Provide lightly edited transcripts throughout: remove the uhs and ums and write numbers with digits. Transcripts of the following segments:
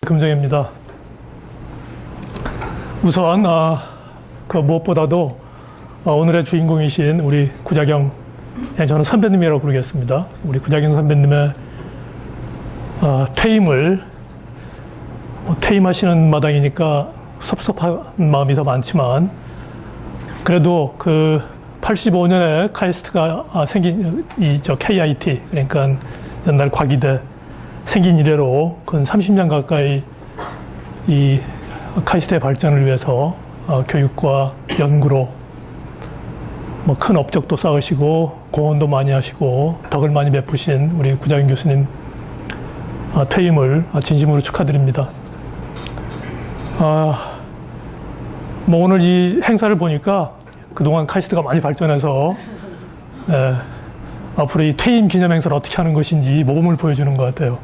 금정입니다. 우선 무엇보다도 오늘의 주인공이신 우리 구자경, 저는 선배님이라고 부르겠습니다. 우리 구자경 선배님의 퇴임을, 퇴임하시는 마당이니까 섭섭한 마음이 더 많지만, 그래도 그 85년에 카이스트가 생긴 KIT, 그러니까 옛날 과기대 생긴 이래로 근 30년 가까이 이 카이스트의 발전을 위해서 교육과 연구로 큰 업적도 쌓으시고 공헌도 많이 하시고 덕을 많이 베푸신 우리 구자경 교수님 퇴임을 진심으로 축하드립니다. 오늘 이 행사를 보니까 그동안 카이스트가 많이 발전해서 앞으로 이 퇴임 기념 행사를 어떻게 하는 것인지 모범을 보여주는 것 같아요.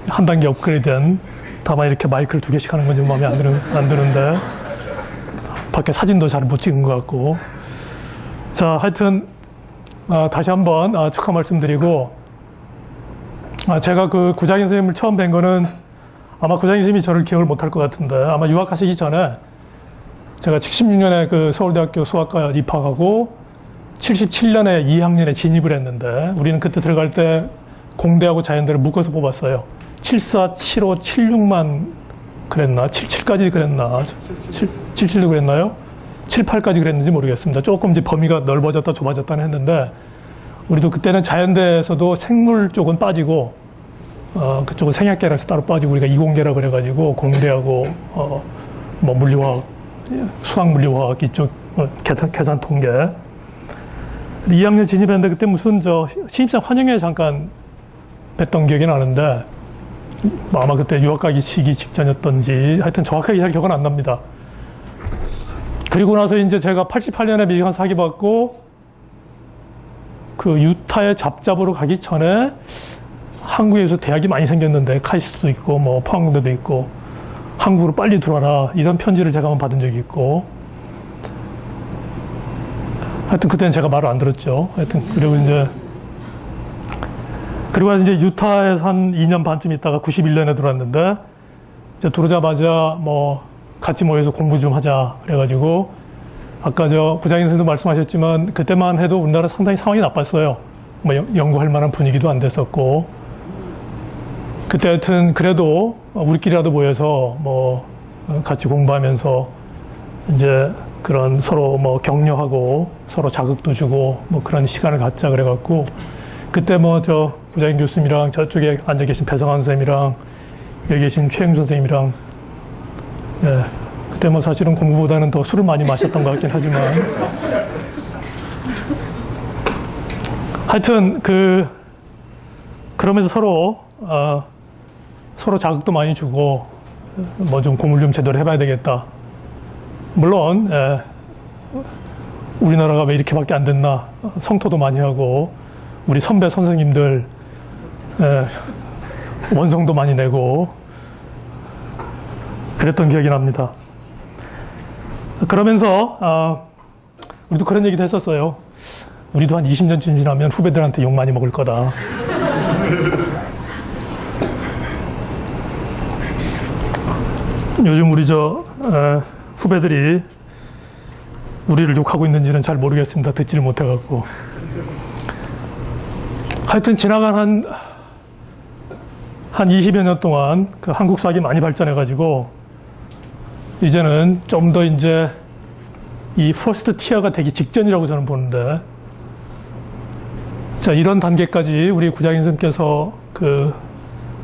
한 단계 업그레이드된, 다만 이렇게 마이크를 2개씩 하는 건지 마음에 안 드는데, 밖에 사진도 잘 못 찍은 것 같고. 자, 하여튼, 다시 한번 축하 말씀드리고, 제가 그 구자경 선생님을 처음 뵌 거는 아마 구자경 선생님이 저를 기억을 못할 것 같은데, 아마 유학하시기 전에 제가 76년에 그 서울대학교 수학과 입학하고 77년에 2학년에 진입을 했는데, 우리는 그때 들어갈 때 공대하고 자연대를 묶어서 뽑았어요. 74, 75, 76만 그랬나? 77까지 그랬나? 77도 그랬나요? 78까지 그랬는지 모르겠습니다. 조금 이제 범위가 넓어졌다 좁아졌다는 했는데, 우리도 그때는 자연대에서도 생물 쪽은 빠지고, 그쪽은 생약계라서 따로 빠지고, 우리가 이공계라 그래가지고, 공대하고, 물리화학, 수학물리화학 이쪽, 계산통계. 2학년 진입했는데, 그때 무슨 신입생 환영회 잠깐 뵀던 기억이 나는데, 아마 그때 유학 가기 시기 직전이었던지, 하여튼 정확하게 잘 기억은 안 납니다. 그리고 나서 이제 제가 88년에 미시간 사기 받고, 그 유타에 잡잡으로 가기 전에 한국에서 대학이 많이 생겼는데, 카이스트도 있고, 포항공대도 있고, 한국으로 빨리 들어와라. 이런 편지를 제가 한번 받은 적이 있고, 하여튼 그때는 제가 말을 안 들었죠. 하여튼, 그리고 이제 유타에서 한 2년 반쯤 있다가 91년에 들어왔는데, 이제 들어오자마자 같이 모여서 공부 좀 하자. 그래가지고, 아까 구자경 선생님도 말씀하셨지만, 그때만 해도 우리나라 상당히 상황이 나빴어요. 연구할 만한 분위기도 안 됐었고, 그때 하여튼 그래도 우리끼리라도 모여서 같이 공부하면서 이제 그런 서로 격려하고 서로 자극도 주고 그런 시간을 갖자 그래갖고, 그때 구자경 교수님이랑 저쪽에 앉아 계신 배성환 선생님이랑 여기 계신 최영 선생님이랑, 그때 사실은 공부보다는 더 술을 많이 마셨던 것 같긴 하지만, 하여튼 그러면서 서로 자극도 많이 주고, 좀 공부를 좀 제대로 해봐야 되겠다. 물론, 우리나라가 왜 이렇게밖에 안 됐나, 성토도 많이 하고, 우리 선배 선생님들, 원성도 많이 내고, 그랬던 기억이 납니다. 그러면서, 우리도 그런 얘기도 했었어요. 우리도 한 20년쯤 지나면 후배들한테 욕 많이 먹을 거다. 요즘 우리 후배들이 우리를 욕하고 있는지는 잘 모르겠습니다. 듣지를 못해갖고. 하여튼 지나간 한 20여 년 동안 그 한국 수학이 많이 발전해가지고, 이제는 좀 더 이제 이 퍼스트 티어가 되기 직전이라고 저는 보는데, 자, 이런 단계까지 우리 구자경 선생님께서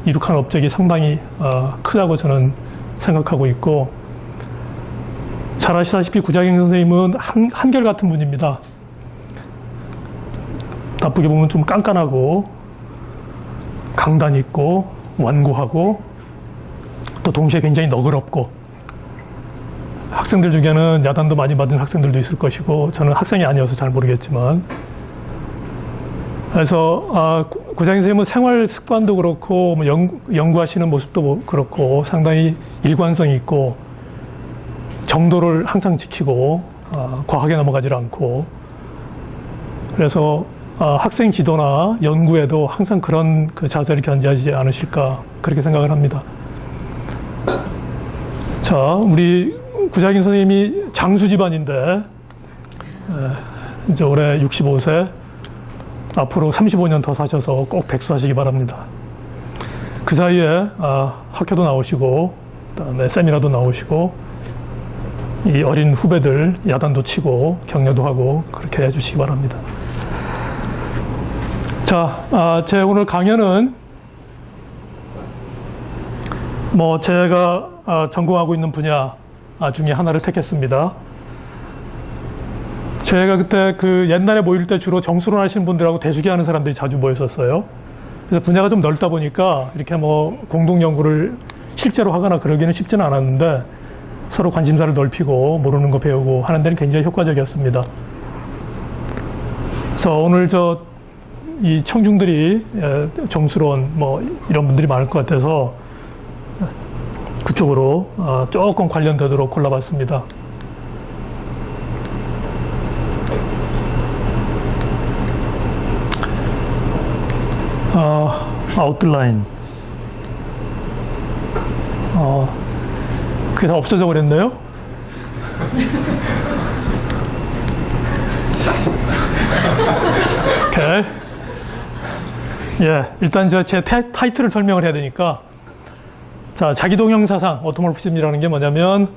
이룩한 업적이 상당히 크다고 저는 생각하고 있고, 잘 아시다시피 구자경 선생님은 한결같은 분입니다. 나쁘게 보면 좀 깐깐하고 강단 있고 완고하고 또 동시에 굉장히 너그럽고, 학생들 중에는 야단도 많이 받은 학생들도 있을 것이고, 저는 학생이 아니어서 잘 모르겠지만, 그래서 구자경 선생님은 생활 습관도 그렇고 연구하시는 모습도 그렇고 상당히 일관성이 있고 정도를 항상 지키고 과하게 넘어가지 않고, 그래서 학생 지도나 연구에도 항상 그런 자세를 견지하지 않으실까 그렇게 생각을 합니다. 자, 우리 구자긴 선생님이 장수 집안인데, 이제 올해 65세, 앞으로 35년 더 사셔서 꼭 백수하시기 바랍니다. 그 사이에 학교도 나오시고, 그다음에 세미나도 나오시고, 이 어린 후배들 야단도 치고 격려도 하고 그렇게 해주시기 바랍니다. 자, 제 오늘 강연은 뭐 제가 전공하고 있는 분야 중에 하나를 택했습니다. 제가 그때 그 옛날에 모일 때 주로 정수론 하시는 분들하고 대수기 하는 사람들이 자주 모였었어요. 그래서 분야가 좀 넓다 보니까 이렇게 뭐 공동 연구를 실제로 하거나 그러기는 쉽지는 않았는데 서로 관심사를 넓히고 모르는 거 배우고 하는 데는 굉장히 효과적이었습니다. 그래서 오늘 이 청중들이 정수론 뭐 이런 분들이 많을 것 같아서 그쪽으로 조금 관련되도록 골라봤습니다. 아웃라인. 그게 다 없어져 버렸네요. 오케이. 예, 일단 제 타이틀을 설명을 해야 되니까. 자, 자기동형 사상, 오토모르피즘이라는 게 뭐냐면,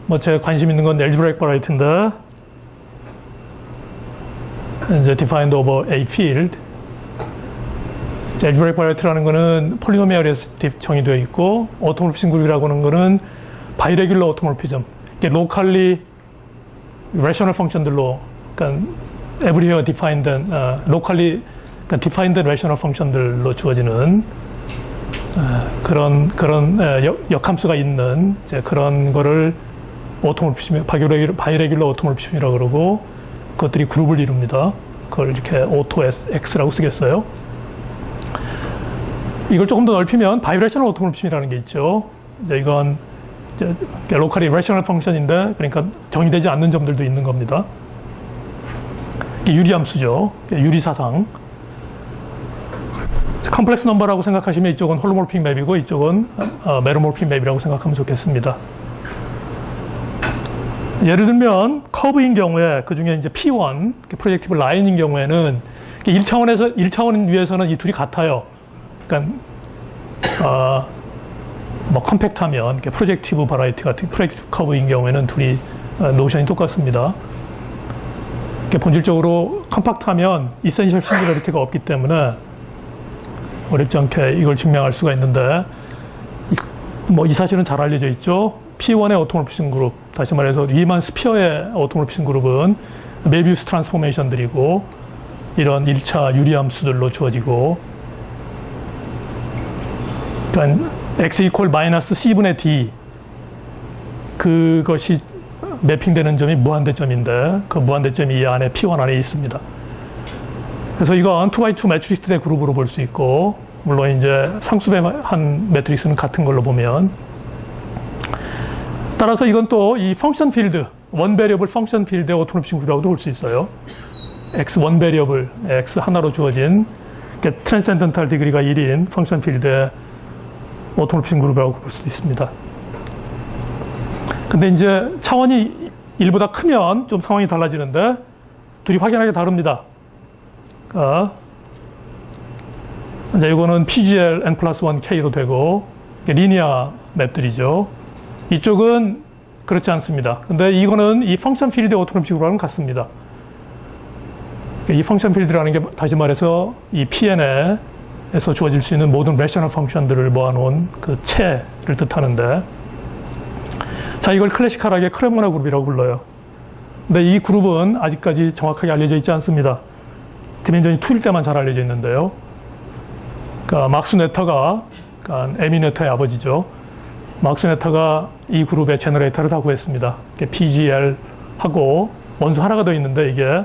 뭐 제가 관심 있는 건 algebraic variety인데, 이제 defined over a field. algebraic variety라는 거는 폴리노미얼에서 정의되어 있고, 오토모르피즘 그룹이라고 하는 거는 바이레귤러 오토모르피즘. 이게 locally rational function들로, 그러니까 everywhere defined 된, locally 그러니까 defined rational function들로 주어지는 그런 역함수가 있는 이제 그런 거를 오토모르피즘, 바이레귤러 오토모르피즘이라고 그러고 그것들이 그룹을 이룹니다. 그걸 이렇게 오토 X라고 쓰겠어요. 이걸 조금 더 넓히면 바이레이셔널 오토모르피즘이라는 게 있죠. 이제 이건 이제 로컬이 레셔널 펑션인데 그러니까 정의되지 않는 점들도 있는 겁니다. 이게 유리함수죠. 유리사상. 컴플렉스 넘버라고 생각하시면 이쪽은 홀로모르픽 맵이고 이쪽은 메로모르픽 맵이라고 생각하면 좋겠습니다. 예를 들면 커브인 경우에 그 중에 이제 P1 프로젝티브 라인인 경우에는 1차원 위에서는 이 둘이 같아요. 그러니까 뭐 컴팩트하면 프로젝티브 바라이티 같은 프로젝티브 커브인 경우에는 둘이 노션이 똑같습니다. 본질적으로 컴팩트하면 이센셜 싱귤러리티가 없기 때문에 어렵지 않게 이걸 증명할 수가 있는데 뭐 이 사실은 잘 알려져 있죠. P1의 오토모르피즘 그룹, 다시 말해서 리만 스피어의 오토모르피즘 그룹은 메비우스 트랜스포메이션들이고 이런 1차 유리함수들로 주어지고 그러니까 x 이퀄 마이너스 c분의 d 그것이 매핑되는 점이 무한대점인데 그 무한대점이 이 안에 P1 안에 있습니다. 그래서 이건 2x2 매트릭스의 그룹으로 볼 수 있고 물론 이제 상수배 한 매트릭스는 같은 걸로 보면 따라서 이건 또 이 펑션 필드 원 베리어블 펑션 필드의 오토모르피즘 그룹이라고도 볼 수 있어요. x 원 베리어블 x 하나로 주어진 트랜센덴탈 디그리가 1인 펑션 필드의 오토모르피즘 그룹이라고 볼 수도 있습니다. 근데 이제 차원이 1보다 크면 좀 상황이 달라지는데 둘이 확연하게 다릅니다. 이제 이거는 PGL n 플러스 1K로 되고 리니어 맵들이죠. 이쪽은 그렇지 않습니다. 근데 이거는 이 펑션 필드 오토모르피즘 그룹과는 같습니다. 이 펑션 필드라는 게 다시 말해서 이 PN에서 주어질 수 있는 모든 레셔널 펑션들을 모아놓은 그 체를 뜻하는데 자, 이걸 클래시컬하게 크레모나 그룹이라고 불러요. 근데 이 그룹은 아직까지 정확하게 알려져 있지 않습니다. 디멘전이 2일 때만 잘 알려져 있는데요. 그러니까 막스 네터가, 그러니까 에미 네터의 아버지죠. 막스 네터가 이 그룹의 제너레이터를 다 구했습니다. PGL하고 원수 하나가 더 있는데 이게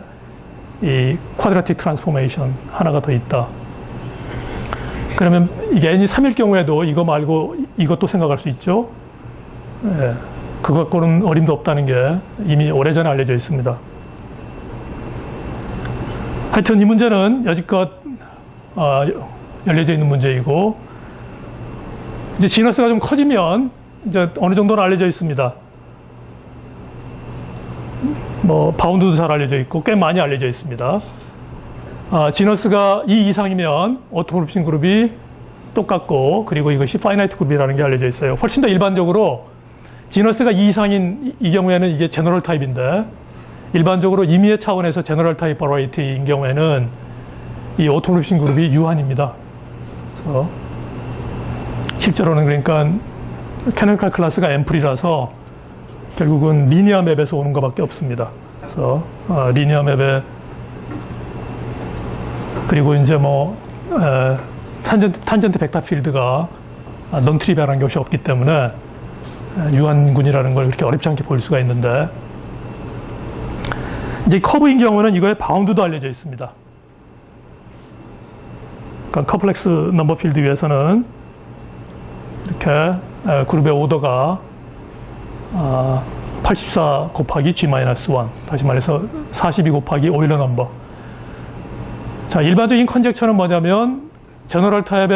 이 쿼드라틱 트랜스포메이션 하나가 더 있다. 그러면 이게 n이 3일 경우에도 이거 말고 이것도 생각할 수 있죠. 예, 그거 갖고는 어림도 없다는 게 이미 오래전에 알려져 있습니다. 하여튼 이 문제는 여지껏 열려져 있는 문제이고 이제 지너스가 좀 커지면 이제 어느 정도는 알려져 있습니다. 뭐 바운드도 잘 알려져 있고 꽤 많이 알려져 있습니다. 지너스가 2 이상이면 오토몰피즘 그룹이 똑같고, 그리고 이것이 파이나이트 그룹이라는 게 알려져 있어요. 훨씬 더 일반적으로 지너스가 2 이상인 이 경우에는 이게 제너럴 타입인데, 일반적으로 임의의 차원에서 제너럴 타입 버라이티인 경우에는 이 오토몰피즘 그룹이 유한입니다. 그래서 실제로는 그러니까 캐노니컬 클래스가 앰플이라서 결국은 리니어 맵에서 오는 것밖에 없습니다. 그래서 리니어 맵에, 그리고 이제 뭐 탄젠트 벡터 필드가 넌 트리비얼한 것이 없기 때문에 유한군이라는 걸 그렇게 어렵지 않게 볼 수가 있는데, 이제 커브인 경우는 이거의 바운드도 알려져 있습니다. 그러니까 컴플렉스 넘버 필드 위에서는 이렇게 그룹의 오더가 84 곱하기 G-1, 다시 말해서 42 곱하기 오일러 넘버. 자, 일반적인 컨젝처는 뭐냐면 제너럴 타입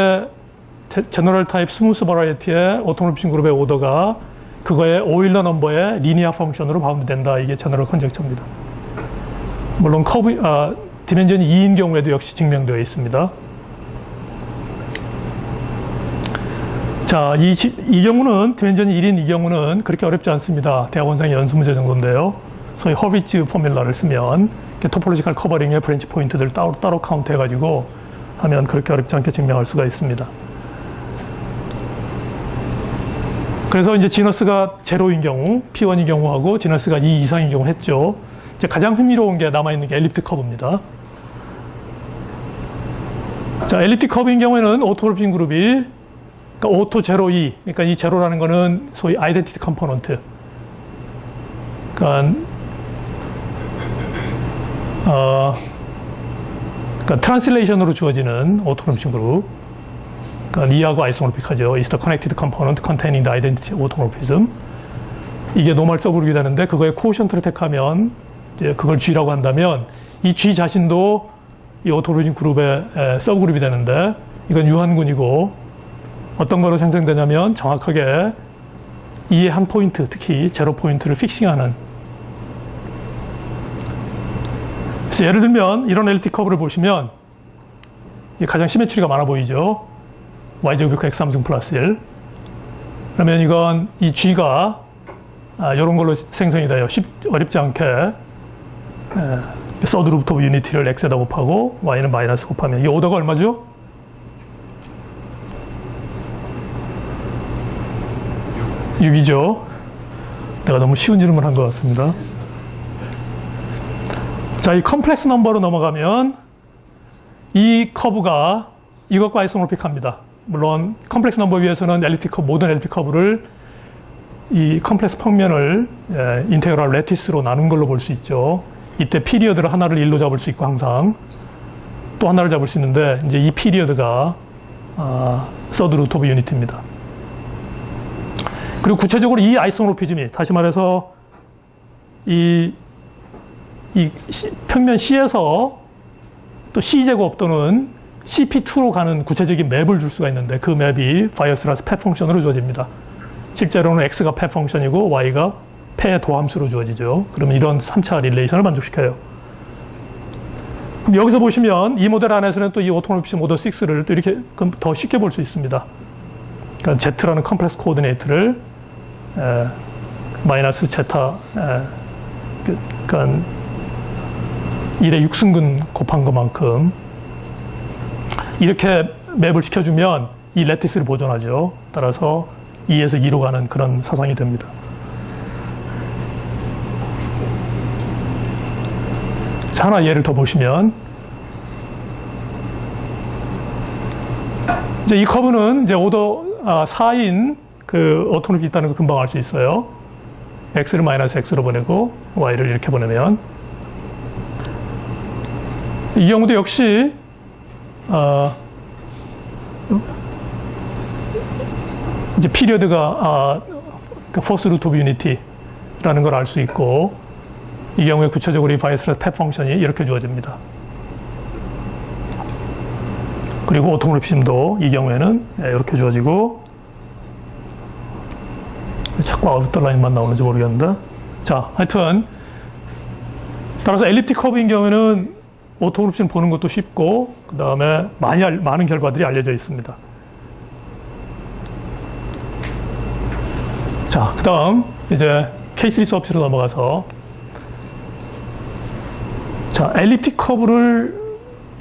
스무스 버라이어티의 오토몰피즘 그룹의 오더가 그거의 오일러 넘버의 리니어 펑션으로 바운드 된다. 이게 제너럴 컨젝처입니다. 물론 디멘전이 2인 경우에도 역시 증명되어 있습니다. 자, 이 경우는, 디멘전이 1인 이 경우는 그렇게 어렵지 않습니다. 대학원생의 연수 문제 정도인데요. 소위 허비츠 포뮬러를 쓰면 토폴로지컬 커버링의 브랜치 포인트들 따로 카운트해가지고 하면 그렇게 어렵지 않게 증명할 수가 있습니다. 그래서 이제 지너스가 제로인 경우, P1인 경우하고 지너스가 2 이상인 경우 했죠. 이제 가장 흥미로운 게 남아있는 게 엘립틱 커브입니다. 자, 엘립틱 커브인 경우에는 오토몰피즘 그룹이, 그러니까 오토 제로 2, 그러니까 이 제로라는 거는 소위 아이덴티티 컴포넌트. 그러니까 트랜슬레이션으로 주어지는 오토몰피즘 그룹. 그러니까 이하고 아이소몰픽하죠. is the connected component containing the identity automorphism. 이게 노멀 서그룹이 되는데, 그거의 코오션트를 택하면 이제 그걸 G라고 한다면 이 G 자신도 이 오토몰피즘 그룹의 서그룹이 되는데, 이건 유한군이고 어떤 거로 생성되냐면 정확하게 이의 한 포인트, 특히 제로 포인트를 픽싱하는. 그래서 예를 들면 이런 엘립틱 커브를 보시면 가장 시메트리가 많아 보이죠. y제곱 x3승 플러스 1. 그러면 이건 이 G가 이런 걸로 생성이 돼요. 어렵지 않게 서드 루트 오브 유니티를 x에다 곱하고 y는 마이너스 곱하면 이 오더가 얼마죠? 6이죠. 내가 너무 쉬운 질문을 한 것 같습니다. 자, 이 컴플렉스 넘버로 넘어가면 이 커브가 이것과 아이소모픽합니다. 물론 컴플렉스 넘버 위에서는 엘립틱 커브, 모든 엘립틱 커브를 이 컴플렉스 평면을 인테그랄 레티스로 나눈 걸로 볼 수 있죠. 이때 피리어드를 하나를 1로 잡을 수 있고 항상 또 하나를 잡을 수 있는데, 이제 이 피리어드가 서드 루트 오브 유니티입니다. 그리고 구체적으로 이 아이소모피즘이, 다시 말해서 이 평면 C에서 또 C제곱 또는 CP2로 가는 구체적인 맵을 줄 수가 있는데, 그 맵이 바이어스라스 팹 펑션으로 주어집니다. 실제로는 X가 팹 펑션이고 Y가 팹의 도함수로 주어지죠. 그러면 이런 3차 릴레이션을 만족시켜요. 그럼 여기서 보시면 이 모델 안에서는 또 이 오토모피즘 모델 6를 또 이렇게 더 쉽게 볼 수 있습니다. 그러니까 Z라는 컴플렉스 코오디네이트를 마이너스 제타, 그러니까 1의 6승근 곱한 것만큼 이렇게 맵을 시켜주면 이 레티스를 보존하죠. 따라서 2에서 2로 가는 그런 사상이 됩니다. 자, 하나 예를 더 보시면, 이제 이 커브는 이제 오더 4인 그 오토노믹이 있다는 걸 금방 알 수 있어요. x를 마이너스 x로 보내고 y를 이렇게 보내면, 이 경우도 역시 이제 피리어드가 포스 루트 오브 유니티라는 걸 알 수 있고, 이 경우에 구체적으로 이 바이어스라스 팹 펑션이 이렇게 주어집니다. 그리고 오토모피즘도 이 경우에는 이렇게 주어지고, 자꾸 아웃라인만 나오는지 모르겠는데. 자, 하여튼 따라서 엘립틱 커브인 경우에는 오토그룹션 보는 것도 쉽고 그 다음에 많은 결과들이 알려져 있습니다. 자, 그 다음 이제 케이스 서피스로 넘어가서, 자, 엘립틱 커브를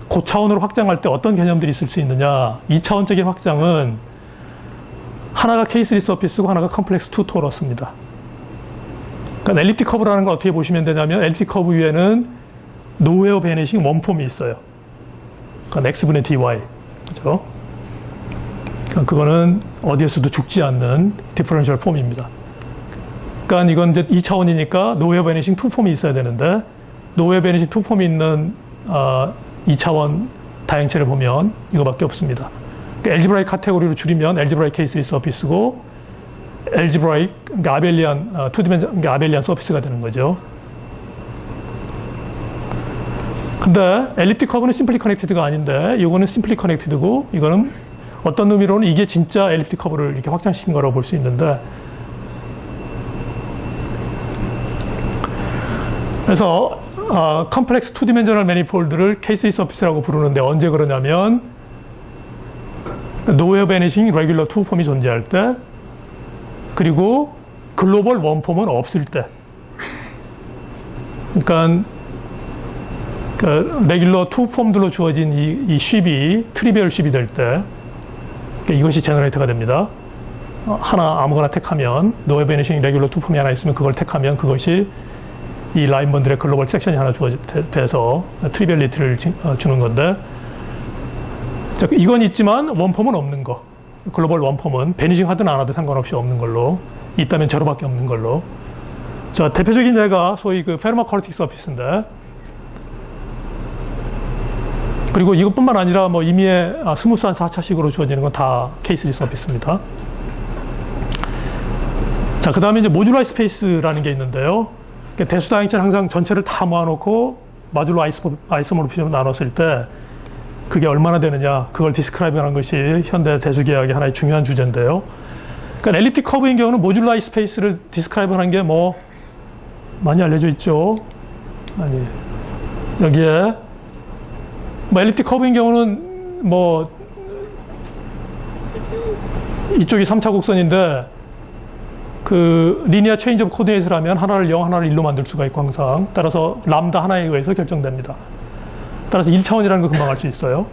고차원으로 확장할 때 어떤 개념들이 있을 수 있느냐. 2차원적인 확장은 하나가 케이스 서피스고 하나가 컴플렉스 투 토러스입니다. 그러니까 엘립틱 커브라는 걸 어떻게 보시면 되냐면, 엘립틱 커브 위에는 노웨어 베니싱 원폼이 있어요. 그러니까 x분의 dy. 그죠? 그러니까 그거는 어디에서도 죽지 않는 디퍼런셜 폼입니다. 그러니까 이건 이제 2차원이니까 노웨어 베니싱 2폼이 있어야 되는데, 노웨어 베니싱 2폼이 있는 2차원 다형체를 보면 이거밖에 없습니다. 그러니까 엘지브라익 카테고리로 줄이면 엘지브라익 케이스 서피스고, 엘지브라익, 그러니까 아벨리안, 투디멘전, 그러니까 아벨리안 서피스가 되는 거죠. 근데 엘립틱 커브는 심플리 커넥티드가 아닌데, 이거는 심플리 커넥티드고, 이거는 어떤 의미로는 이게 진짜 엘립틱 커브를 이렇게 확장시킨 거라고 볼 수 있는데, 그래서 컴플렉스 투 디멘저널 매니폴드를 케이스 서피스라고 부르는데 언제 그러냐면, 노웨어 베니싱 레귤러 투 폼이 존재할 때, 그리고 글로벌 원 폼은 없을 때. 그러니까 그 레귤러 투 폼들로 주어진 이 쉽이 트리비얼 쉽이 될 때, 이것이 제너레이터가 됩니다. 하나 아무거나 택하면, 노웨어 베니싱 레귤러 투 폼이 하나 있으면 그걸 택하면 그것이 이 라인번들의 글로벌 섹션이 하나 주어져서 트리비얼리티를 주는 건데, 자, 이건 있지만 원폼은 없는 거. 글로벌 원폼은 베니싱 하든 안 하든 상관없이 없는 걸로, 있다면 저로밖에 없는 걸로. 자, 대표적인 예가 소위 그 페르마컬틱 서피스인데, 그리고 이것뿐만 아니라 뭐 임의의 스무스한 4차식으로 주어지는 건 다 케이스 서피스입니다. 자, 그 다음에 이제 모듈라이 스페이스라는 게 있는데요. 대수다형체는 항상 전체를 다 모아놓고 마줄로 아이소모르피즘으로 나눴을 때 그게 얼마나 되느냐, 그걸 디스크라이브하는 것이 현대 대수계약의 하나의 중요한 주제인데요. 그러니까 엘립틱 커브인 경우는 모듈라이 스페이스를 디스크라이브하는 게 뭐 많이 알려져 있죠. 아니, 여기에 뭐 엘립틱 커브인 경우는 뭐 이쪽이 3차 곡선인데, 그 리니어 체인지 오브 코디네이트를 하면 하나를 0, 하나를 1로 만들 수가 있고, 항상 따라서 람다 하나에 의해서 결정됩니다. 따라서 1차원이라는 걸 금방 알 수 있어요.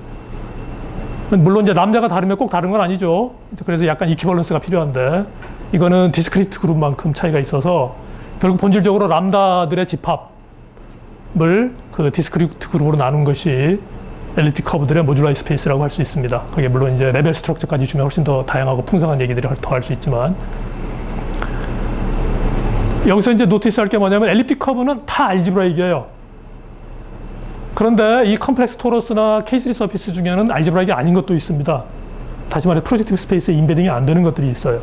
물론 이제 람다가 다르면 꼭 다른 건 아니죠. 그래서 약간 이퀴벌런스가 필요한데, 이거는 디스크리트 그룹만큼 차이가 있어서 결국 본질적으로 람다들의 집합을 그 디스크리트 그룹으로 나눈 것이 엘립틱 커브들의 모듈라이 스페이스라고 할 수 있습니다. 그게 물론 이제 레벨 스트럭처까지 주면 훨씬 더 다양하고 풍성한 얘기들이 더 할 수 있지만, 여기서 이제 노티스 할 게 뭐냐면, 엘립틱 커브는 다 알지브라익이에요. 그런데 이 컴플렉스 토러스나 케이스 서피스 중에는 알지브라익이 아닌 것도 있습니다. 다시 말해 프로젝티브 스페이스에 인베딩이 안 되는 것들이 있어요.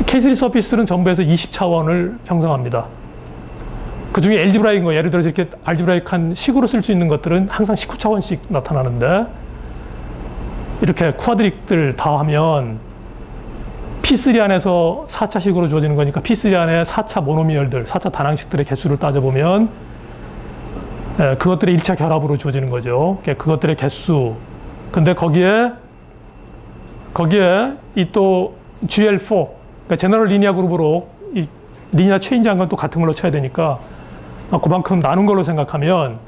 케이스 서피스는 전부 해서 20차원을 형성합니다. 그 중에 알지브라익인 거, 예를 들어서 이렇게 알지브라익한 식으로 쓸 수 있는 것들은 항상 19차원씩 나타나는데, 이렇게 쿼드릭들 다 하면 P3 안에서 4차식으로 주어지는 거니까 P3 안에 4차 모노미얼들, 4차 단항식들의 개수를 따져보면 그것들의 1차 결합으로 주어지는 거죠. 그것들의 개수. 근데 거기에 이 또 GL4, 그러니까 제너럴 리니어 그룹으로 이 리니어 체인지한 건 또 같은 걸로 쳐야 되니까 그만큼 나눈 걸로 생각하면,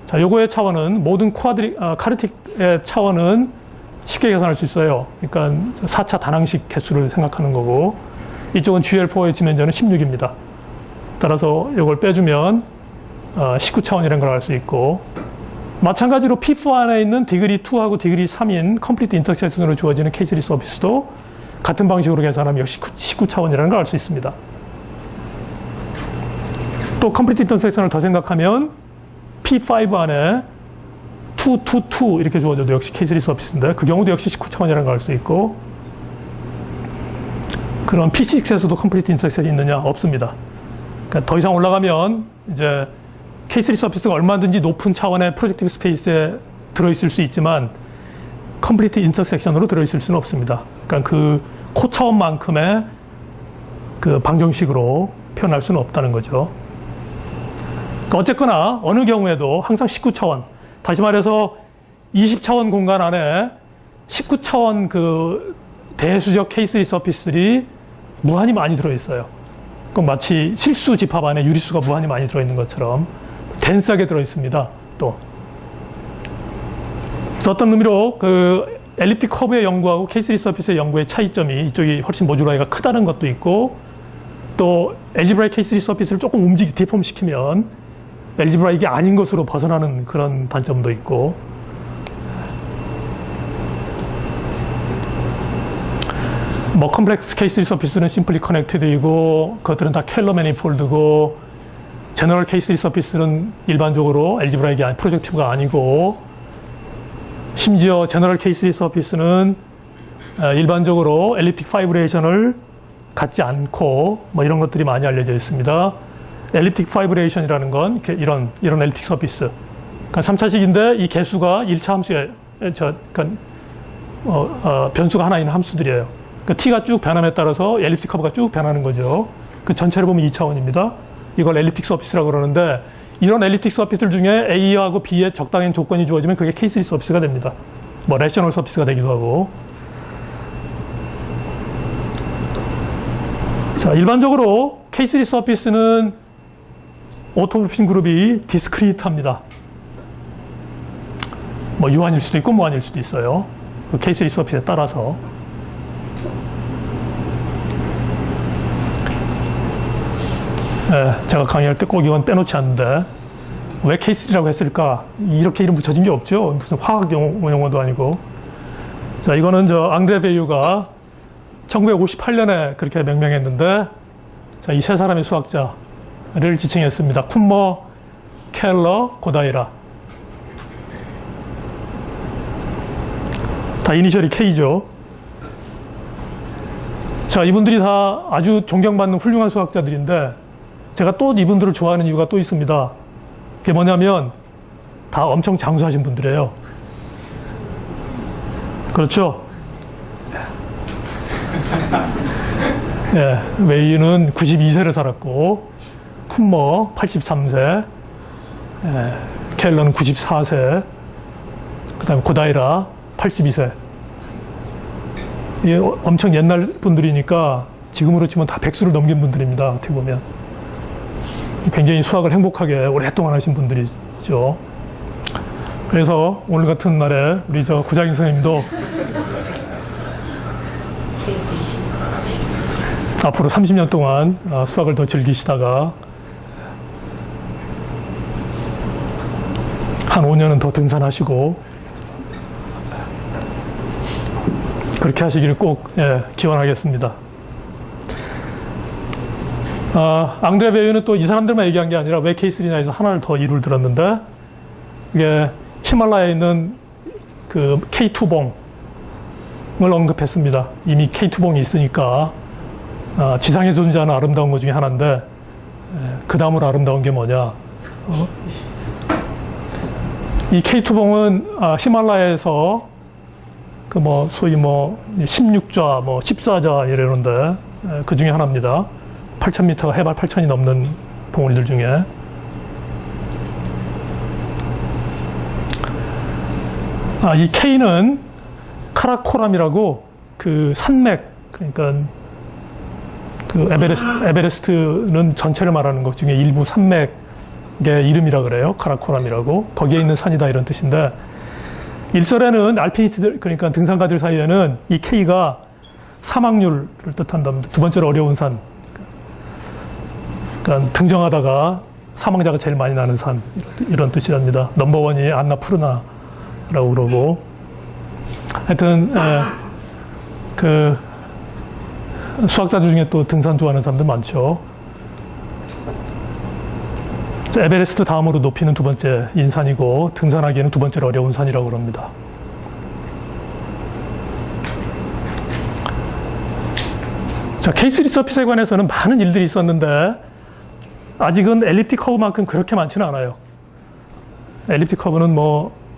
자, 요거의 차원은 모든 카르틱의 차원은 쉽게 계산할 수 있어요. 그러니까 4차 단항식 개수를 생각하는 거고, 이쪽은 GL4의 디멘전은 16입니다. 따라서 이걸 빼주면 19차원이라는 걸 알 수 있고, 마찬가지로 P4 안에 있는 디그리 2하고 디그리 3인 컴플리트 인터섹션으로 주어지는 케이스 서피스도 같은 방식으로 계산하면 역시 19차원이라는 걸 알 수 있습니다. 또 컴플리트 인터섹션을 더 생각하면 P5 안에 2, 2, 2 이렇게 주어져도 역시 케이스 서피스인데, 그 경우도 역시 19차원이라는 걸 알 수 있고, 그런 P6에서도 컴플리트 인터섹션이 있느냐? 없습니다. 그러니까 더 이상 올라가면 이제 케이스 서피스가 얼마든지 높은 차원의 프로젝티브 스페이스에 들어있을 수 있지만 컴플리트 인터섹션으로 들어있을 수는 없습니다. 그러니까 그 코차원만큼의 그 방정식으로 표현할 수는 없다는 거죠. 어쨌거나 어느 경우에도 항상 19차원, 다시 말해서 20차원 공간 안에 19차원 그 대수적 K3 서피스들이 무한히 많이 들어있어요. 그건 마치 실수 집합 안에 유리수가 무한히 많이 들어있는 것처럼 덴스하게 들어있습니다. 또 그래서 어떤 의미로 그 엘립틱 커브의 연구하고 K3 서피스의 연구의 차이점이 이쪽이 훨씬 모듈라이가 크다는 것도 있고, 또 엘지브라익 K3 서피스를 조금 디폼 시키면 엘지브라익이 아닌 것으로 벗어나는 그런 단점도 있고, 뭐 컴플렉스 K3 서피스는 심플리 커넥티드이고 그것들은 다 켈러 매니폴드고, 제너럴 K3 서피스는 일반적으로 엘지브라익이 프로젝티브가 아니고, 심지어 제너럴 K3 서피스는 일반적으로 엘립틱 파이브레이션을 갖지 않고 뭐 이런 것들이 많이 알려져 있습니다. 엘립틱 파이브레이션이라는 건 이런 엘립틱 서피스, 그러니까 3차식인데 이 개수가 1차 함수에 변수가 하나 있는 함수들이에요. 그러니까 t가 쭉 변함에 따라서 엘립틱 커브가 쭉 변하는 거죠. 그 전체를 보면 2차원입니다. 이걸 엘립틱 서피스라고 그러는데, 이런 엘립틱 서피스들 중에 A하고 B의 적당한 조건이 주어지면 그게 K3 서피스가 됩니다. 뭐 레셔널 서피스가 되기도 하고. 자, 일반적으로 K3 서피스는 오토모핀 그룹이 디스크리트합니다. 뭐 유한일 수도 있고 무한일 수도 있어요. 그 K3 서피스에 따라서. 네, 제가 강의할 때 꼭 이건 빼놓지 않는데, 왜 K3라고 했을까? 이렇게 이름 붙여진 게 없죠. 무슨 화학 용어도 아니고. 자, 이거는 앙드레 베유가 1958년에 그렇게 명명했는데, 자, 이 세 사람의 수학자를 지칭했습니다. 쿤머, 켈러, 고다이라. 다 이니셜이 K죠. 자, 이분들이 다 아주 존경받는 훌륭한 수학자들인데, 제가 또 이분들을 좋아하는 이유가 또 있습니다. 그게 뭐냐면 다 엄청 장수하신 분들이에요. 그렇죠? 네, 웨이는 92세를 살았고, 쿤머 83세, 켈러는 94세, 그 다음에 고다이라 82세. 이게 엄청 옛날 분들이니까 지금으로 치면 다 백수를 넘긴 분들입니다. 어떻게 보면. 굉장히 수학을 행복하게 오랫동안 하신 분들이죠. 그래서 오늘 같은 날에 우리 구자긴 선생님도 앞으로 30년 동안 수학을 더 즐기시다가 한 5년은 더 등산하시고 그렇게 하시기를 꼭 기원하겠습니다. 앙드레 베유는 또 이 사람들만 얘기한 게 아니라 왜 K3냐 해서 하나를 더 이유를 들었는데, 이게 히말라야에 있는 그 K2봉을 언급했습니다. 이미 K2봉이 있으니까 지상에 존재하는 아름다운 것 중에 하나인데, 그 다음으로 아름다운 게 뭐냐? 이 K2봉은 히말라야에서 그 소위 16좌, 14좌 이러는데 그 중에 하나입니다. 8,000m, 해발 8,000이 넘는 봉우리들 중에. 이 K는 카라코람이라고 그 산맥, 그러니까 그 에베레스트는 전체를 말하는 것 중에 일부 산맥의 이름이라 그래요. 카라코람이라고. 거기에 있는 산이다 이런 뜻인데, 일설에는 알피니스트들, 그러니까 등산가들 사이에는 이 K가 사막률을 뜻한답니다. 두 번째로 어려운 산. 그러니까 등정하다가 사망자가 제일 많이 나는 산, 이런 뜻이랍니다. 넘버원이 안나푸르나라고 그러고. 하여튼 그 수학자들 중에 또 등산 좋아하는 사람들 많죠. 에베레스트 다음으로 높이는 두 번째 인산이고, 등산하기에는 두 번째로 어려운 산이라고 그럽니다. 자, K3 서피스에 관해서는 많은 일들이 있었는데 아직은 엘립틱 커브만큼 그렇게 많지는 않아요. 엘립틱 커브는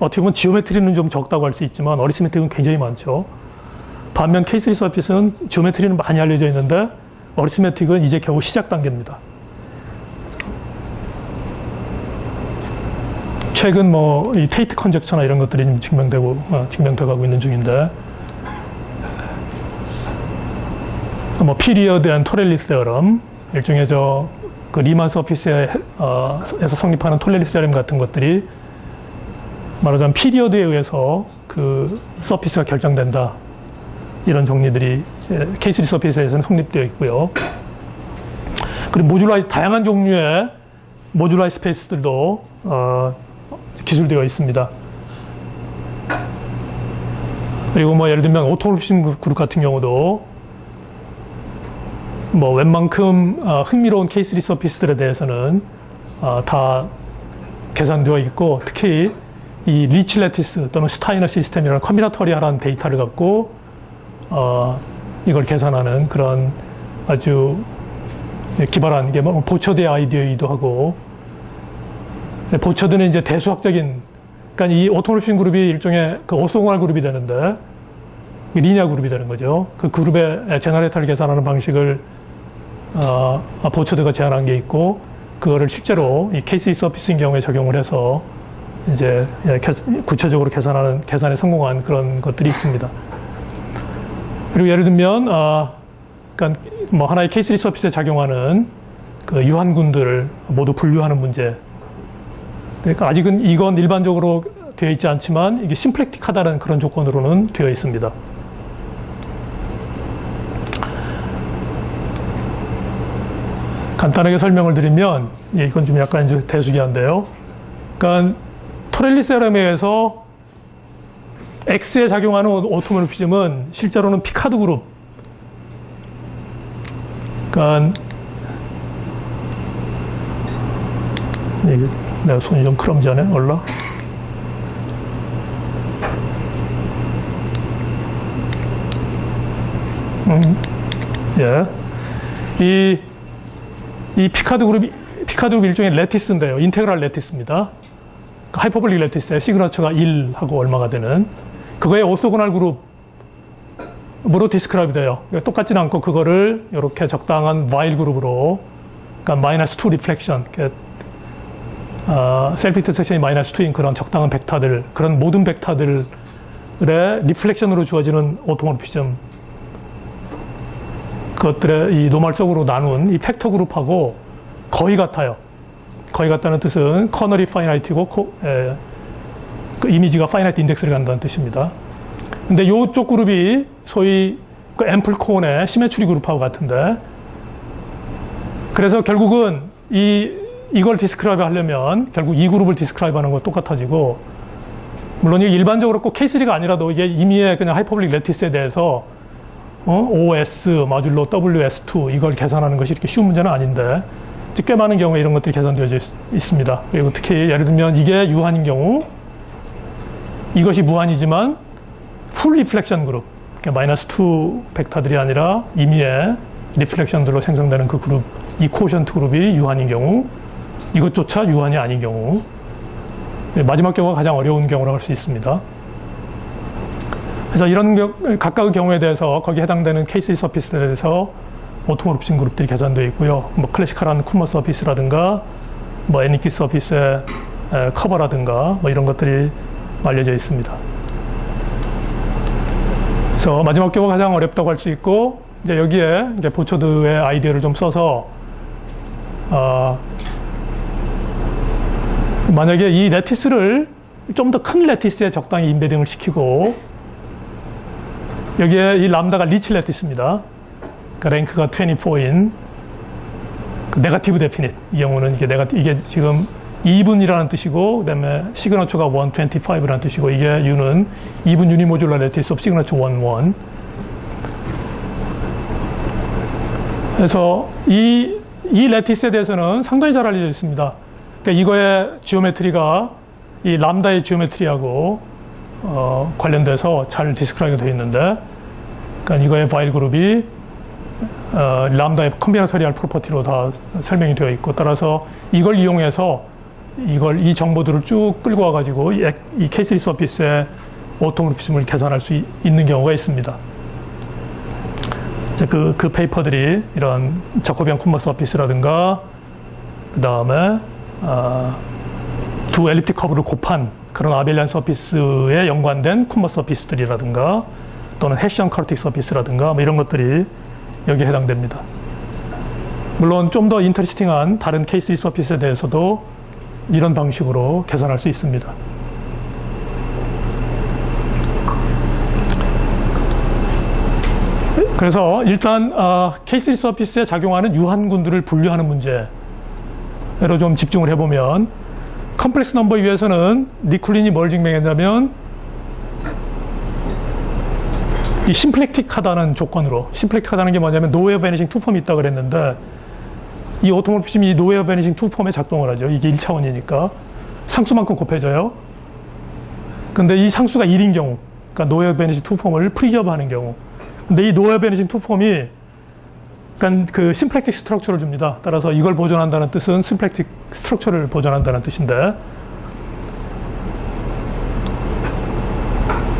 어떻게 보면 지오메트리는 좀 적다고 할 수 있지만 어리스메틱은 굉장히 많죠. 반면 K3 서피스는 지오메트리는 많이 알려져 있는데 어리스메틱은 이제 겨우 시작 단계입니다. 최근 뭐 이 테이트 컨젝처나 이런 것들이 증명돼 가고 있는 중인데, 뭐 피리어드 앤 토렐리 세어럼, 일종의 그 리만 서피스에서 성립하는 토렐리 세어럼 같은 것들이 말하자면 피리어드에 의해서 그 서피스가 결정된다, 이런 정리들이 K3 서피스에서는 성립되어 있고요. 그리고 다양한 종류의 모듈라이 스페이스들도 기술되어 있습니다. 그리고 뭐 예를 들면 오토모티브 그룹 같은 경우도 뭐 웬만큼 흥미로운 K3 서피스들에 대해서는 다 계산되어 있고, 특히 이 리치 레티스 또는 스타이너 시스템이라는 컴비나토리얼한 데이터를 갖고 이걸 계산하는 그런 아주 기발한 게 뭐 보처드의 아이디어이기도 하고, 보처드는 이제 대수학적인, 그러니까 이 오토모티브 그룹이 일종의 그 오소공활 그룹이 되는데 리니어 그룹이 되는 거죠. 그 그룹의 제너레이터를 계산하는 방식을 보처드가 제안한 게 있고, 그거를 실제로 이 K3 서피스인 경우에 적용을 해서 이제 구체적으로 계산에 성공한 그런 것들이 있습니다. 그리고 예를 들면 그러니까 뭐 하나의 K3 서피스에 작용하는 그 유한군들을 모두 분류하는 문제. 그러니까 아직은 이건 일반적으로 되어 있지 않지만 이게 심플렉틱하다는 그런 조건으로는 되어 있습니다. 간단하게 설명을 드리면, 이건 좀 약간 이제 대수기한데요. 그러니까 토렐리 세럼에 의해서 X에 작용하는 오토모르피즘은 실제로는 피카드 그룹, 그러니까 이게 내가 손이 좀 크럼지하네, 올라. 예. 이 피카드 그룹 일종의 레티스인데요. 인테그랄 레티스입니다. 하이퍼볼릭 레티스의 시그너처가 1하고 얼마가 되는, 그거의 오소고날 그룹으로 디스크라이브 돼요. 똑같지는 않고 그거를 이렇게 적당한 와일 그룹으로, 그러니까 마이너스 2 리플렉션, 셀프 인터섹션이 마이너스 2인 그런 적당한 벡터들, 그런 모든 벡터들의 리플렉션으로 주어지는 오토모르피즘, 그것들의 이 노멀적으로 나눈 이 팩터 그룹하고 거의 같아요. 거의 같다는 뜻은 커널이 파이나이트고 그 이미지가 파이나이트 인덱스를 간다는 뜻입니다. 근데 이쪽 그룹이 소위 그 앰플 코온의 시메트리 그룹하고 같은데, 그래서 결국은 이걸 디스크라이브 하려면 결국 이 그룹을 디스크라이브 하는 거 똑같아지고, 물론 이게 일반적으로 꼭 K3가 아니라도 이게 임의의 그냥 하이퍼블릭 레티스에 대해서 OS 마줄로 WS2 이걸 계산하는 것이 이렇게 쉬운 문제는 아닌데, 꽤 많은 경우에 이런 것들이 계산되어 있습니다. 그리고 특히 예를 들면 이게 유한인 경우, 이것이 무한이지만 풀 리플렉션 그룹, 그러니까 마이너스 2 벡터들이 아니라 임의의 리플렉션들로 생성되는 그 그룹, 이 코션트 그룹이 유한인 경우, 이것조차 유한이 아닌 경우, 마지막 경우가 가장 어려운 경우라고 할 수 있습니다. 그래서 이런 각각의 경우에 대해서 거기에 해당되는 K3 서피스에 대해서 오토모르피즘 그룹들이 계산되어 있고요. 뭐 클래시컬한 쿠머 서피스라든가, 뭐 애니키 서피스의 커버라든가, 뭐 이런 것들이 알려져 있습니다. 그래서 마지막 경우가 가장 어렵다고 할 수 있고, 이제 여기에 이제 보처드의 아이디어를 좀 써서 만약에 이 레티스를 좀 더 큰 레티스에 적당히 인베딩을 시키고, 여기에 이 람다가 리치 레티스입니다. 그러니까 랭크가 24인 그 네거티브 데피닛, 이 경우는 이게 지금 2분이라는 뜻이고, 그 다음에 시그너처가 125라는 뜻이고, 이게 U는 2분 유니모듈러 레티스 오브 시그너처 11. 그래서 이 레티스에 대해서는 상당히 잘 알려져 있습니다. 그러니까 이거의 지오메트리가 이 람다의 지오메트리하고 관련돼서 잘 디스크라이브 되어 있는데, 그러니까 이거의 바일 그룹이 람다의 컴비나토리얼 프로퍼티로 다 설명이 되어 있고, 따라서 이걸 이용해서 이 정보들을 쭉 끌고 와가지고 이 K3 서피스의 오토모르피즘을 계산할 수 있는 경우가 있습니다. 이제 그 페이퍼들이 이런 자코비안 콤마 서피스라든가, 그 다음에, 두 엘립틱 커브를 곱한 그런 아벨리안 서피스에 연관된 콤마 서피스들이라든가, 또는 해시안 카르틱 서피스라든가, 뭐 이런 것들이 여기에 해당됩니다. 물론 좀 더 인터리스팅한 다른 K3 서피스에 대해서도 이런 방식으로 계산할 수 있습니다. 그래서 일단 K3 서피스에 작용하는 유한군들을 분류하는 문제로 좀 집중을 해보면, 컴플렉스 넘버에 의해서는 니콜린이 뭘 증명했냐면 이 심플렉틱하다는 조건으로, 심플렉틱하다는 게 뭐냐면 노웨어 베니싱 투폼이 있다고 그랬는데, 이 오토모피즘이 노웨어 베니싱 투폼에 작동을 하죠. 이게 1차원이니까 상수만큼 곱해져요. 근데 이 상수가 1인 경우, 그러니까 노웨어 베니싱 투폼을 프리저브하는 경우, 근데 이 노웨어 베니싱 투폼이 약간 그 심플렉틱 스트럭처를 줍니다. 따라서 이걸 보존한다는 뜻은 심플렉틱 스트럭처를 보존한다는 뜻인데,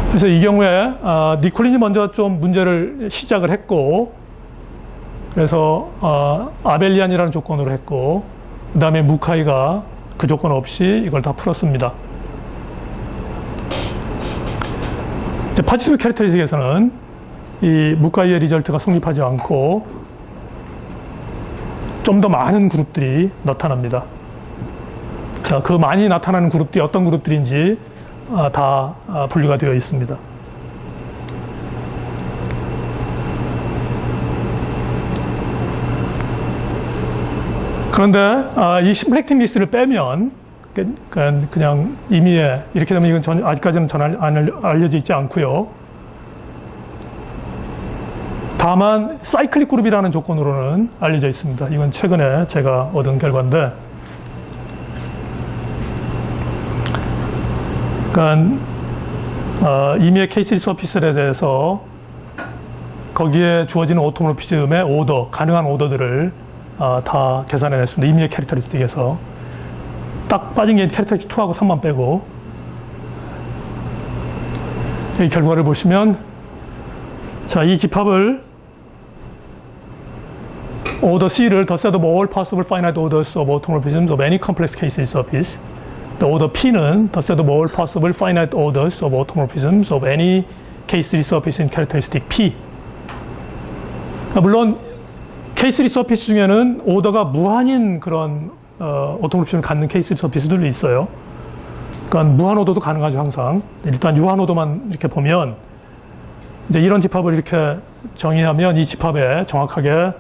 그래서 이 경우에 니콜린이 먼저 좀 문제를 시작을 했고, 그래서 아벨리안이라는 조건으로 했고, 그 다음에 무카이가 그 조건 없이 이걸 다 풀었습니다. 이제 파지티브 캐릭터리스틱에서는 이 무카이의 리절트가 성립하지 않고 좀 더 많은 그룹들이 나타납니다. 자, 그 많이 나타나는 그룹들이 어떤 그룹들인지 다 분류가 되어 있습니다. 그런데 이 심플렉틱 미스를 빼면 그냥 임의에 이렇게 되면 이건 아직까지는 알려져 있지 않고요. 다만 사이클릭 그룹이라는 조건으로는 알려져 있습니다. 이건 최근에 제가 얻은 결과인데, 그러니까 임의의 K3 서피스에 대해서 거기에 주어지는 오토모피즘의 오더, 가능한 오더들을 다 계산해냈습니다. 임의의 캐릭터리스틱에서 딱 빠진 게 캐릭터리스틱 2하고 3만 빼고, 이 결과를 보시면, 자, 이 집합을 order C를 the set of all possible finite orders of automorphisms of any complex K3 surface, the order P는 the set of all possible finite orders of automorphisms of any K3 surface in characteristic P. 물론 K3 서피스 중에는 오더가 무한인 그런 오토모피즘을 갖는 K3 서피스들도 있어요. 그러니까 무한 오더도 가능하죠, 항상. 일단 유한 오더만 이렇게 보면, 이제 이런 집합을 이렇게 정의하면 이 집합에 정확하게,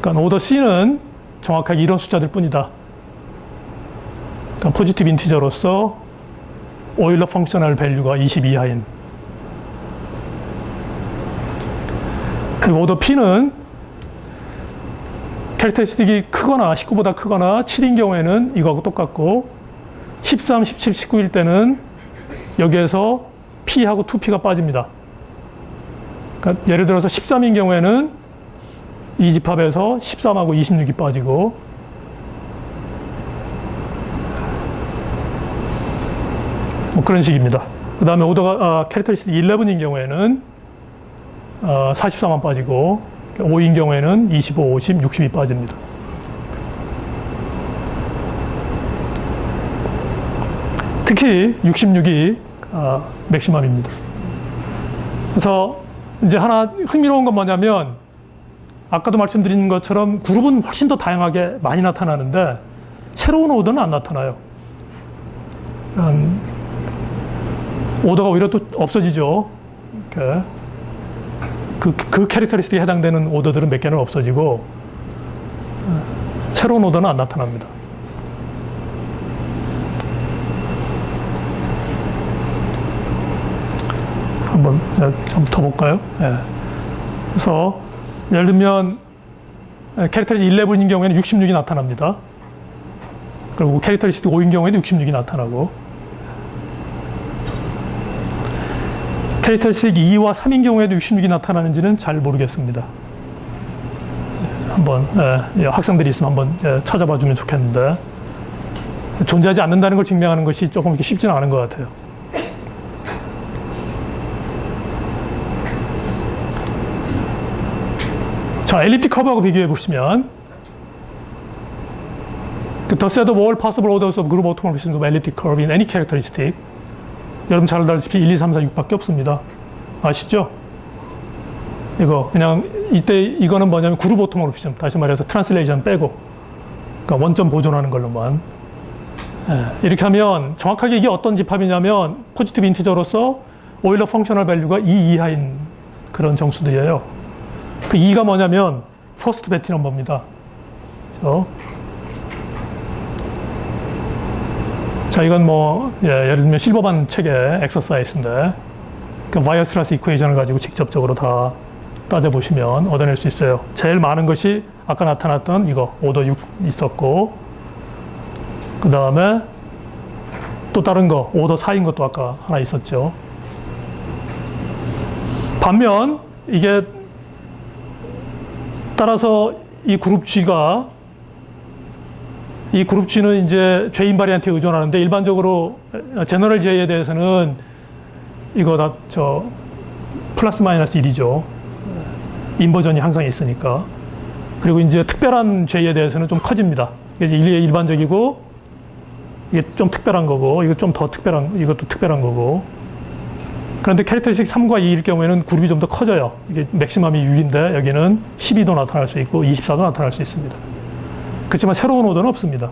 그러니까 오더 C는 정확하게 이런 숫자들 뿐이다. 그러니까 포지티브 인티저로서 오일러 펑셔널 밸류가 20 이하인. 그리고 오더 P는 캐릭터리스틱이 크거나 19보다 크거나 7인 경우에는 이거하고 똑같고, 13, 17, 19일 때는 여기에서 P하고 2P가 빠집니다. 그러니까 예를 들어서 13인 경우에는 이 집합에서 13하고 26이 빠지고, 뭐 그런 식입니다. 그 다음에 오더가 캐릭터리스틱 11인 경우에는 44만 빠지고, 5인 경우에는 25, 50, 60이 빠집니다. 특히 66이 맥시멈입니다. 그래서 이제 하나 흥미로운 건 뭐냐면, 아까도 말씀드린 것처럼 그룹은 훨씬 더 다양하게 많이 나타나는데 새로운 오더는 안 나타나요. 오더가 오히려 또 없어지죠. 이렇게. 그 캐릭터리스틱에 해당되는 오더들은 몇 개는 없어지고 새로운 오더는 안 나타납니다. 한번 좀 더 볼까요? 네. 그래서 예를 들면 캐릭터리스틱 11인 경우에는 66이 나타납니다. 그리고 캐릭터리스틱 5인 경우에는 66이 나타나고, 캐릭터리스틱 2와 3인 경우에도 66이 나타나는지는 잘 모르겠습니다. 한번 학생들이 있으면 한번 찾아봐 주면 좋겠는데, 존재하지 않는다는 걸 증명하는 것이 조금 이렇게 쉽지는 않은 것 같아요. 자, 엘립틱 커브하고 비교해 보시면 the set of all possible orders of group automorphism of elliptic curve in any characteristic. 여러분 잘 알다시피 1, 2, 3, 4, 6밖에 없습니다. 아시죠? 이거 그냥 이때 이거는 뭐냐면 그룹 오토모르피즘, 다시 말해서 트랜슬레이션 빼고, 그러니까 원점 보존하는 걸로만. 이렇게 하면 정확하게 이게 어떤 집합이냐면 포지티브 인티저로서 오일러 펑셔널 밸류가 2 이하인 그런 정수들이에요. 그 2가 뭐냐면 퍼스트 베티 넘버입니다. 자, 이건 뭐 예를 들면 실버반 책의 엑서사이즈인데 그 와이어스라스 이퀘이션을 가지고 직접적으로 다 따져보시면 얻어낼 수 있어요. 제일 많은 것이 아까 나타났던 이거 오더 6 있었고, 그 다음에 또 다른 거 오더 4인 것도 아까 하나 있었죠. 반면 이게 따라서 이 그룹 G가 이 그룹 G는 이제 J 인바리안트에 의존하는데 일반적으로 제너럴 J에 대해서는 이거 다 플러스 마이너스 1이죠. 인버전이 항상 있으니까. 그리고 이제 특별한 J에 대해서는 좀 커집니다. 이게 일반적이고 이게 좀 특별한 거고 이거 좀 더 특별한, 이것도 특별한 거고. 그런데 캐릭터스틱 3과 2일 경우에는 그룹이 좀 더 커져요. 이게 맥시멈이 6인데 여기는 12도 나타날 수 있고 24도 나타날 수 있습니다. 그렇지만 새로운 오더는 없습니다.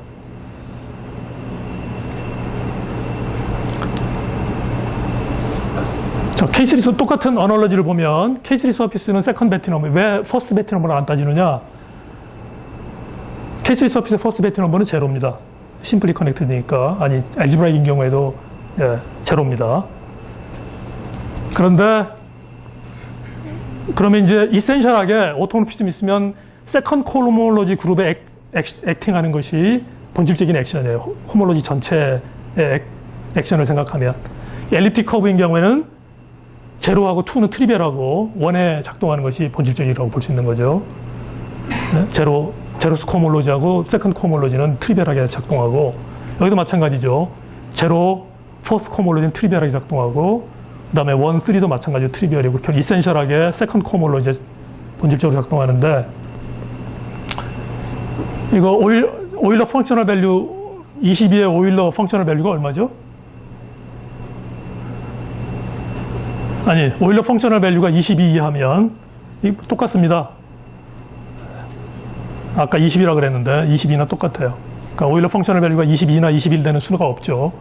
자, K3 똑같은 어널러지를 보면 K3 서피스는 세컨드 베티 넘버, 왜 퍼스트 베티 넘버를 안 따지느냐? K3 서피스의 퍼스트 베티 넘버는 제로입니다. 심플리 커넥트니까. 아니, 알지브라익인 경우에도 제로입니다. 그런데 그러면 이제 이센셜하게 오토모피즘 있으면 세컨드 코모롤로지 그룹에 액팅하는 것이 본질적인 액션이에요. 호몰로지 전체의 액션을 생각하면. 엘립틱 커브인 경우에는 제로하고 2는 트리비얼하고 1에 작동하는 것이 본질적이라고 볼 수 있는 거죠. 제로스 코몰로지하고 세컨드 코몰로지는 트리비얼하게 작동하고, 여기도 마찬가지죠. 제로, 퍼스트 코몰로지는 트리비얼하게 작동하고, 그 다음에 1, 3도 마찬가지로 트리비얼이고, 이센셜하게 세컨드 코몰로지 본질적으로 작동하는데, 이거 오일러 펑셔널 밸류 22의 오일러 펑셔널 밸류가 얼마죠? 아니, 오일러 펑셔널 밸류가 22 이하면 똑같습니다. 아까 20이라 그랬는데 22나 똑같아요. 그러니까 오일러 펑셔널 밸류가 22나 21 되는 수가 없죠.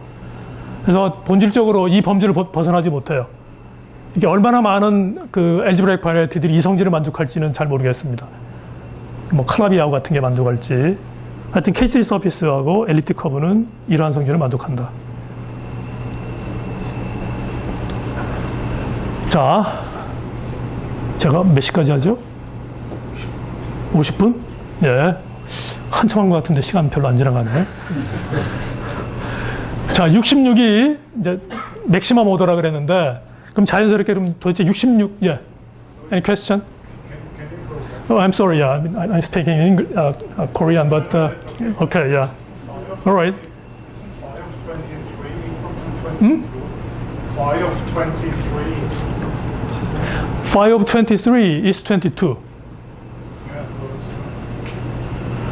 그래서 본질적으로 이 범주를 벗어나지 못해요. 이게 얼마나 많은 그 알지브라익 바리에이티들이 이 성질을 만족할지는 잘 모르겠습니다. 뭐 칼라비아우 같은 게 만족할지. 하여튼 K3 서피스하고 엘립틱 커브는 이러한 성질을 만족한다. 자, 제가 몇 시까지 하죠? 50분? 예. 한참 한 것 같은데 시간 별로 안 지나가네. 자, 66이 이제 맥시멈 오더라 그랬는데, 그럼 자연스럽게 그럼 도대체 66, 예. Any question? Oh, I'm sorry, yeah. I'm speaking English, Korean, but, okay, yeah. All right. 5 of 23. 5 of 23 is 22.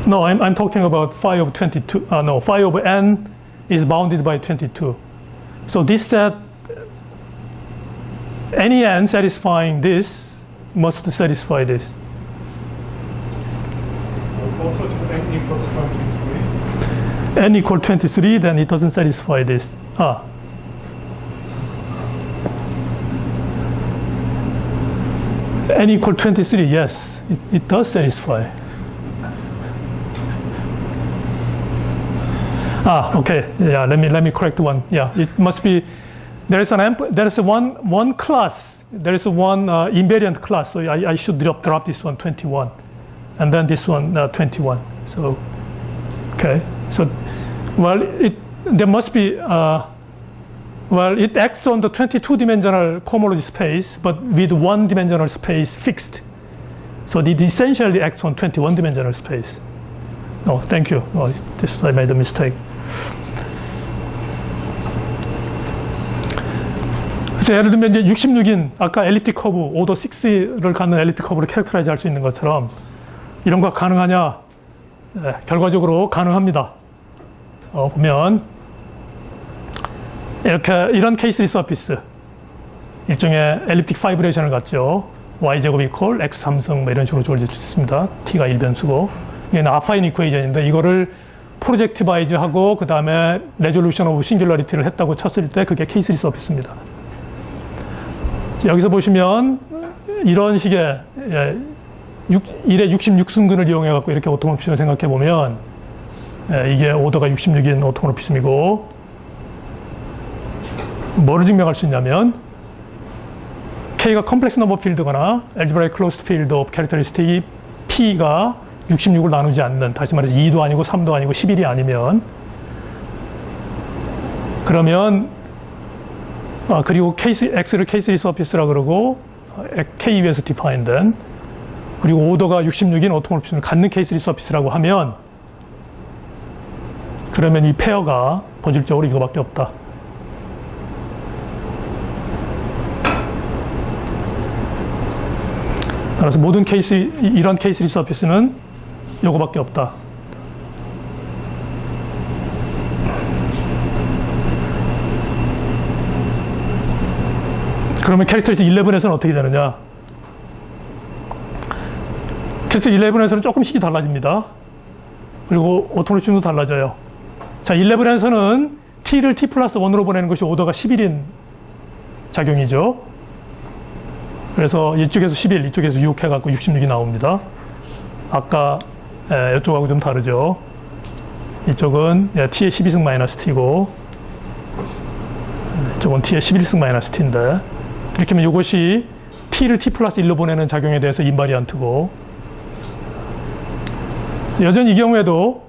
No, I'm talking about 5 of 22. No, 5 of n is bounded by 22. So this set, any n satisfying this must satisfy this. Also n equals 23. n equal 23, then it doesn't satisfy this. N equal 23, yes, it does satisfy. Okay, yeah, let me correct one. Yeah, it must be, there is one class, there is one invariant class, so I should drop this one 21, and then this one 21. So, okay, so, well, there must be, well, it acts on the 22-dimensional cohomology space, but with one-dimensional space fixed. So it essentially acts on 21-dimensional space. Oh, thank you. Oh, I made a mistake. 그래서 예를 들면 이제 66인 아까 엘리트 커브 오더 6를 갖는 엘리트 커브를 캐릭터라이즈 할 수 있는 것처럼 이런 거 가능하냐? 네, 결과적으로 가능합니다. 보면 이런 케이스리 서피스 일종의 엘립틱 파이브레이션을 갖죠. y제곱 이퀄 x 3승 뭐 이런 식으로 주어질 수 있습니다. t가 1변수고 이게 아파인 이퀘이션인데 이거를 프로젝티바이즈하고 그 다음에 레졸루션 오브 싱귤러리티를 했다고 쳤을 때 그게 케이스리 서피스입니다. 여기서 보시면 이런 식의 1의 66승근을 이용해 갖고 이렇게 오토모피즘을 생각해 보면 이게 오더가 66인 오토모피즘이고 뭐를 증명할 수 있냐면 K가 컴플렉스 넘버 필드거나 algebraic closed field of characteristic P가 66을 나누지 않는, 다시 말해서 2도 아니고 3도 아니고 11이 아니면, 그러면 그리고 X를 K3 서피스라 그러고 K 위에서 디파인된, 그리고 오더가 66인 오토모피즘을 갖는 K3 서피스라고 하면, 그러면 이 페어가 본질적으로 이거밖에 없다. 따라서 모든 케이스, 이런 K3 서피스는 요거밖에 없다. 그러면 캐릭터리스틱 11에서는 어떻게 되느냐? 캐릭터리스틱 11에서는 조금씩이 달라집니다. 그리고 오토모티즘도 달라져요. 자, 11에서는 t를 t 플러스 1으로 보내는 것이 오더가 11인 작용이죠. 그래서 이쪽에서 11, 이쪽에서 6 해갖고 66이 나옵니다. 아까 이쪽하고 좀 다르죠. 이쪽은 t의 12승 마이너스 t고 이쪽은 t의 11승 마이너스 t인데 이렇게 하면 이것이 t를 t 플러스 1로 보내는 작용에 대해서 인바리언트고 여전히 이 경우에도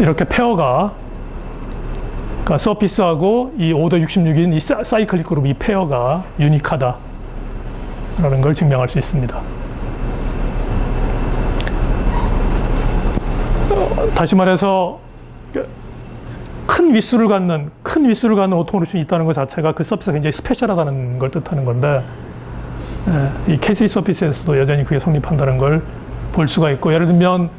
이렇게 페어가 그러니까 서피스하고 이 오더 66인 이 사이클릭 그룹 이 페어가 유니크하다라는 걸 증명할 수 있습니다. 다시 말해서 큰 윗수를 갖는 오토모티즘이 있다는 것 자체가 그 서피스가 굉장히 스페셜하다는 걸 뜻하는 건데 이 K3 서피스에서도 여전히 그게 성립한다는 걸 볼 수가 있고 예를 들면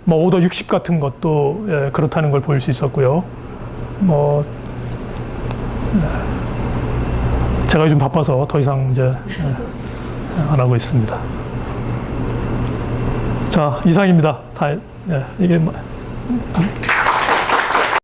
뭐 오더 60 같은 것도 그렇다는 걸 보일 수 있었고요. 뭐 제가 요즘 바빠서 더 이상 이제 안 하고 있습니다. 자, 이상입니다. 다 이게 뭐